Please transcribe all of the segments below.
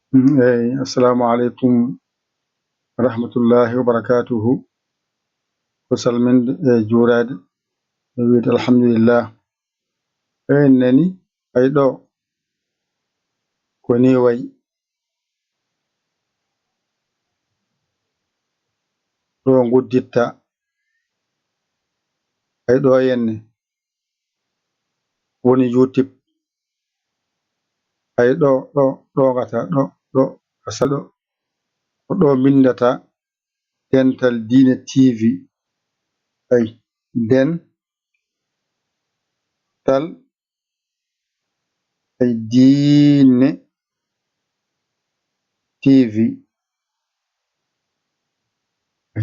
Assalamu alaikum warahmatullahi wabarakatuhu. Ko salminde e juurade e wiide alhamdulillah. En nani ɗo ko ni wayi. Ɗo ngudditta ɗo henne woni YouTube. ɗo ngata ɗo asal ɗo mindata Dental Dina TV. Dental Dina TV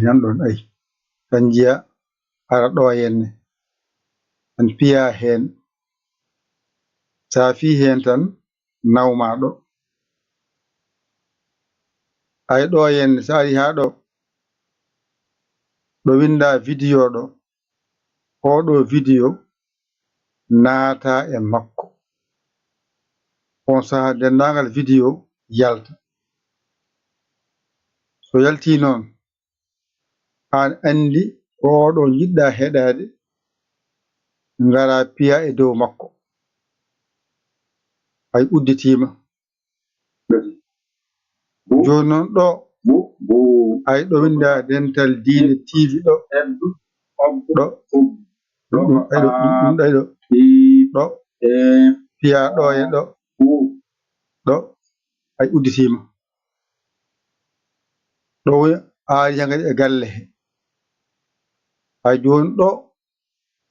nan ɗon tan jiya ara ɗo henne an piya hen safi hen tan nawma ɗo ɗo henne sa ari ha ɗo winda video ɗo video naata e makko on saha dendagal video yalta. So yalti noon an andi ɗo jiɗɗa heɗade ngara piya e dow makko udditima. Joni noon ɗo winda Dental Dina TV ɗo piya ɗo e ɗo udditima. Ɗo ari kadi e galle he joni ɗo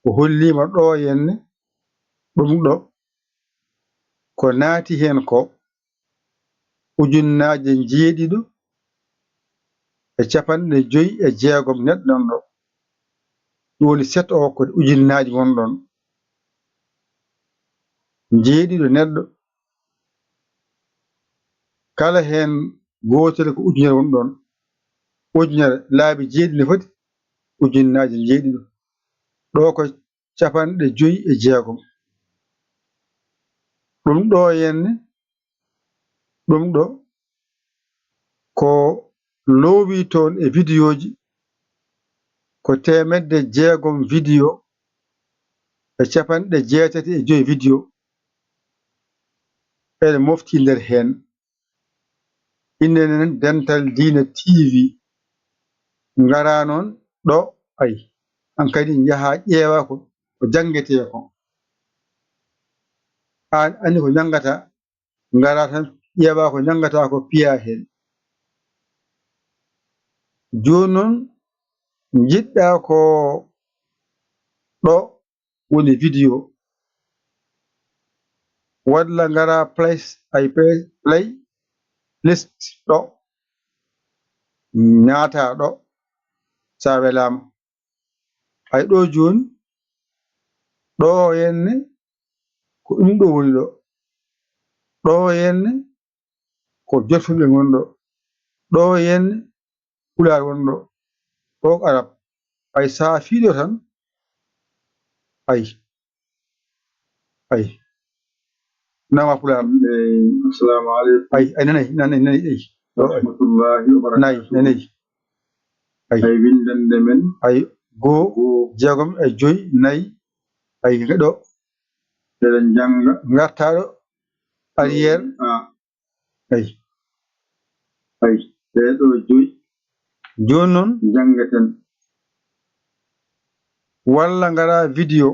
ko hollima ɗo henne ɗo ko naati hen ko ujunnaje 756 neɗɗon ɗo woni set o ko ujunnaje gonɗon 7 neɗɗo kala hen gotel ko ujunere wonɗon ujunere laabi 7 ne foti ujunnaje 7 ɗo ko 56. ɗum ɗo henne ɗo ko lowi toon e vidéoji ko 600 vidéo e 85 vidéo ene mofti nder hen. Innenen Dental Dina TV ngara noon ɗo an kadi jaha ƴeewa ko jangete ko an andi ko jangata ngara tan ƴeewa ko jangata ko piya hen. Joni noon jiɗɗa ko ɗo woni video walla ngara play list ɗo ñaata ɗo sa welama ɗo joni ɗo henne ko ɗum ɗo woni ɗo henne ko jottuɓe gonɗo ɗo henne Pulaar wonɗo ɗo Arab sa fiɗo tan nama Pulaar. Assalamu alaikum nanayi rahmatullahi wa barakatuh. Nanayi windande men 265 ɗo eɗen janga garta ɗo arrière ɗeɗo 5 joni noon jangeten walla ngara video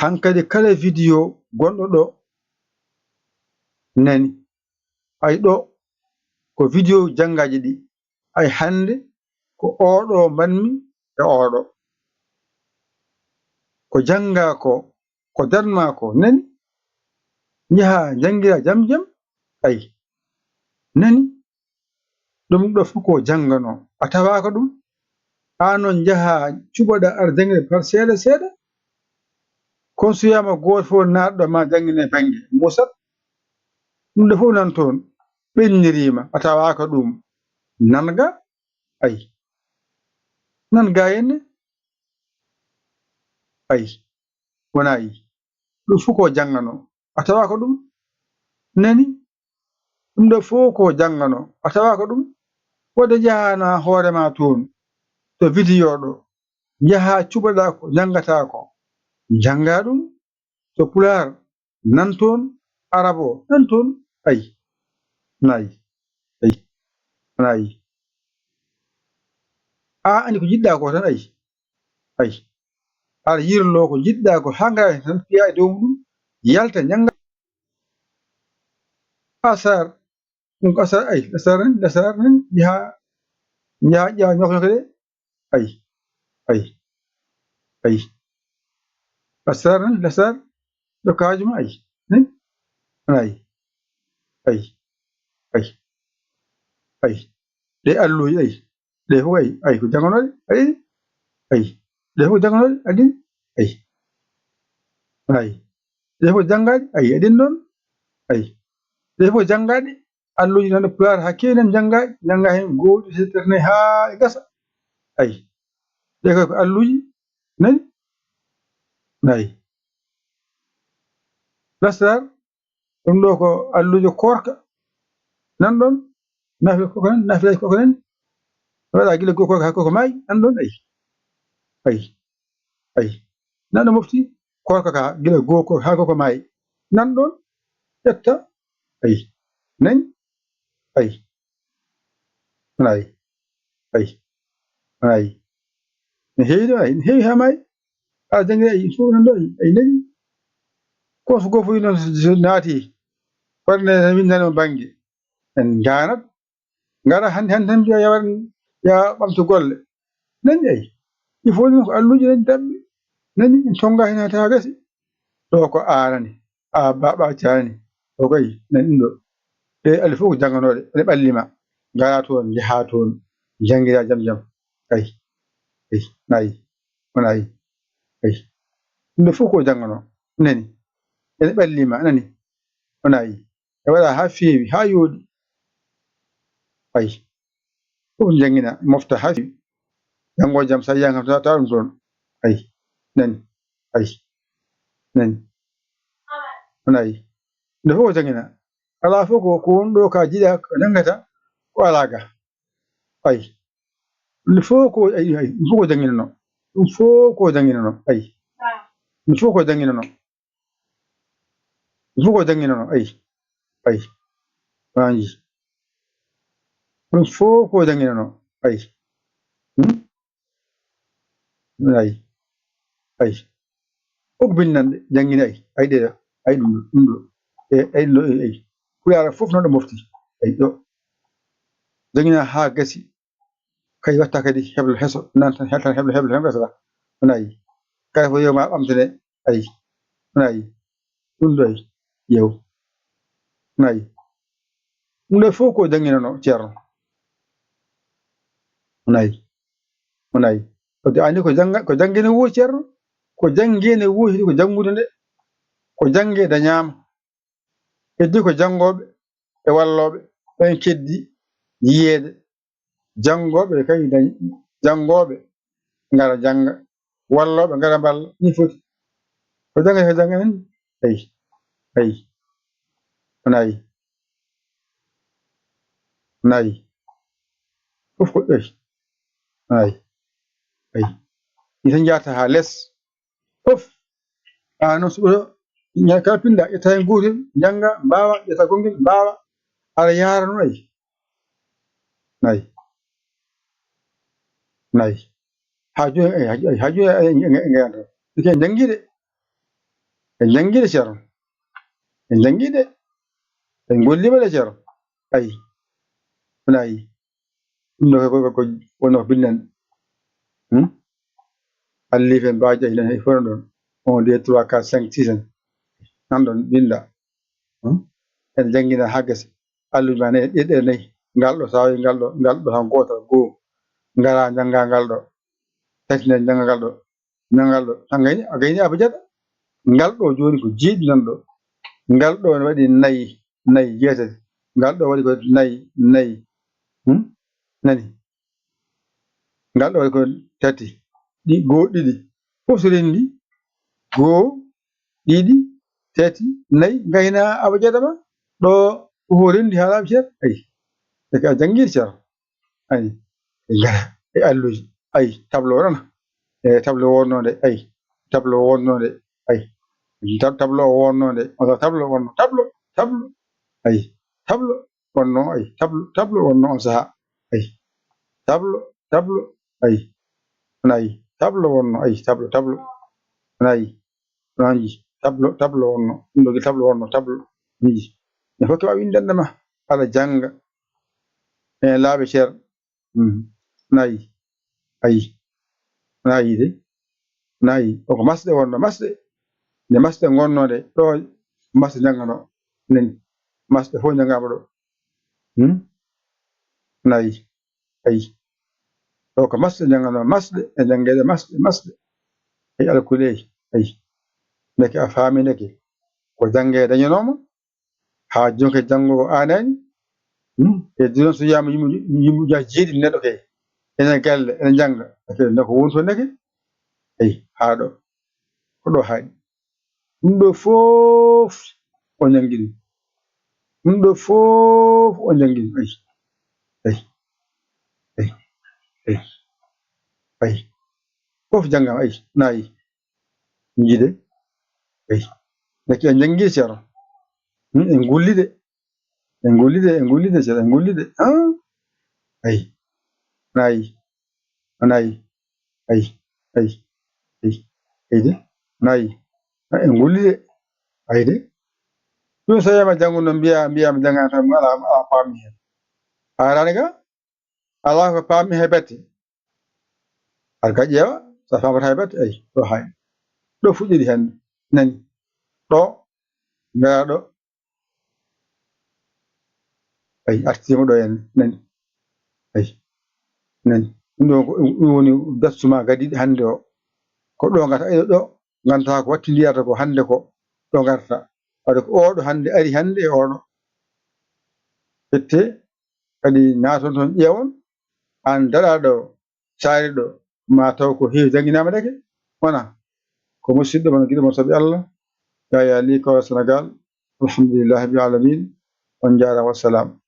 hankadi kala video gonɗo ɗo nani ɗo ko video jangaji ɗi hande ko oɗo mbanmi e oɗo ko janga ko darma ko nani jaha jangira jam nani ɗum ɗo fu ko jangano a tawaka ɗum non jaha cuɓoɗa ar jangire par seeɗa seeɗa kon suyama goto fof naɗɗo ma jangine banggue musat ɗum ɗo fof nan toon ɓennirima a tawaka ɗum nanga nanga henne wona ɗum fu ko jangano a tawaka ɗum nani ɗum ɗo fof ko janngano a tawaka ɗum wode jahana hoorema toon to vidéo ɗo jaha cuɓoɗa ko janngata ko jannga ɗum to Pulaar nan toon Arab o nan toon ayi nayi ayi andi ko jiɗɗa ko tan ayi aɗa yirlo ko jiɗɗa ko ha ngaɗa tan fiya e dow muɗum yalta jannga asar ɗum ko asar ayi lasar nan jaha ƴeewa ñokñoke ɗe ayi lasar ɗo kajum ayi ayi ɗe alluji ayi ɗe fof ayi ko janganoɗe aɗini ɗe fof janganoɗe aɗini ɗe fof janggaɗe aɗin noon ɗe fof janggaɗe alluji nan ɗo Pulaar ha kewi nan janggaɗe jangga hen goho ɗiɗi tati nayi ha ɗe gasa ɗe kay ko alluji nani lasar ɗum ɗo ko alluji korka nan ɗon nafilaji koko nan waɗa gila goho korka ha koko maayi nan ɗon ayi nanɗo mofti korka ka gila goho ha koko maayi nan ɗon ƴetta nani ne heewi ɗo ne heewi ha maayi aɗa janggina fof nan ɗo nani goto fof noon so naati ɓernde tan windani banggue en janat gara hande tan mbiya ya ɓamtu golle nani il faut noon ko alluji nani damɓe nani en tonga hen ha gasi ɗo ko anani ɓacani ɗo ko nani ɗum ɗo ɗe alli fof ko jangganoɗe ene ɓallima gara toon jaaha toon jangguira jaam nayi ɗum ɗo fof ko janggano nani ene ɓallima nani e waɗa ha fewi ha yooɗi fof janggina mofta ha fewi janggo e jaam sa yiyan kam tawa ɗum toon nani nde fof ko janggina ala fof ko wonɗo ka jiiɗa ko janggata ko alaga ɗum fof ko janginano ɗum fof ko janginano ɗum fof ko janginano anji ɗum fof ko janginano fof ko bindinanɗe janggine ɗeɗo ɗum ɗo Pulaar fof noon ɗo mofti ɗo janggina ha gasi kadi watta kadi heɓlo heeso nantan heltan heɓlo tan gasata kala ko wiyama ɓamtane ɗum ɗo ƴeew ɗum ɗo fof ko janginano ceerno andi ko janggue ne woodi ceerno ko janggue ne woodi ko janggude nde ko janggue dañama heddi ko jangoɓe e walloɓe ɓen keddi yiyede jangoɓe kadi dañi jangoɓe gara jangga walloɓe gara mballa ni foti ko jangga nani fof ko ita jarta ha less fof an noon suɓaɗo kala pinɗa ƴetta hen gotel jangga mbawa ƴetta gonguel mbawa aɗa yara noon ha joni e gayata en jangguide ceerno en jangguide en gollima de ceerno ɗum ɗo ko wonno ko bindande allife en mbaji fof nan ɗon 1 2 3 4 5 6 en nan ɗon binda en janggina ha gasi alluji ma ɗiɗi nayyi ngal ɗo sa waɗi ngal ɗo tan gotal goho gara jangga ngal ɗo tati jangga ngal ɗo a gayni abajada ngal ɗo joni ko jeeɗiɗi nanɗo ngal ɗo ne waɗi nayyi jeetati ngal ɗo waɗi ko nayyi nani ngal ɗo waɗi ko tati goho ɗiɗi fof so rendi goho ɗiɗi tati nayyi gayna abajada ma ɗo ko rendi ha laaɓi ceerno ayi eke a janngiri ceerno ayi ɓe ngara e alluji ayi tableau nana e tableau wonnode ayi tableau wonnode ayi tableau o wonnode on tableau wonno tableau ayi tableau wonno ayi tableau wonno on sahaa ayi tableau ayi on ayi tableau wonno ayi tableau on ayi on jii tableau wonno ɗum ɗo tableau wonno tableau jii ne fof keɓa windande ma aɗa janga e laaɓi ceerno nayi ayi nayi de nayi oko masɗe wonno masɗe nde masɗe gonnode ɗo masɗe jangano nani masɗe fof jangama ɗo nayi ayi ɗo ko masɗe jangano masɗe e janguede masɗe e alkuleji ayi ndeke a faami ndeke ko jange dañanoma ha jonke jangowo anani e dinon so wiyama yimɓe jeeɗiɗi neɗɗo kay ene galle ene janga ndeko wonto ndeke ayi ha ɗo ko ɗo haaɗi ɗum ɗo fof o jangi ɗum ɗo fof o jangi ɗum ayi ayi fof janggama ayi nayi jiide ayi ndeke en jangi ceerno en gullide ceerno en gullide ayi nayi nayi ayi de nayi en gullide ayi de ɗum so wiyama jangguno mbiyama jangani tan ala pammi hen arani ga ala ko pammi he bette aɗa ka ƴeewa sa famata he bette ayi ɗo haaɗi ɗo fuɗɗiɗi hande nani ɗo ngara ɗo ayi artima ɗo henna nani ayi nani ɗum woni dastuma gadiɗi hande o ko ɗo gata ɗo ganta ko wattidiyata ko hande ko ɗo garta wadde ko oɗo hande ari hande e oɗo ƴette kadi naton toon ƴeewon an daɗaɗo saari ɗo mataw ko heewi jangguinama ndeke wona ko musidɗo mon guiɗo saabi Allah Yaya Ly Kowa Sénégal alhamdulillahi rabbil alamin on jarama wassalam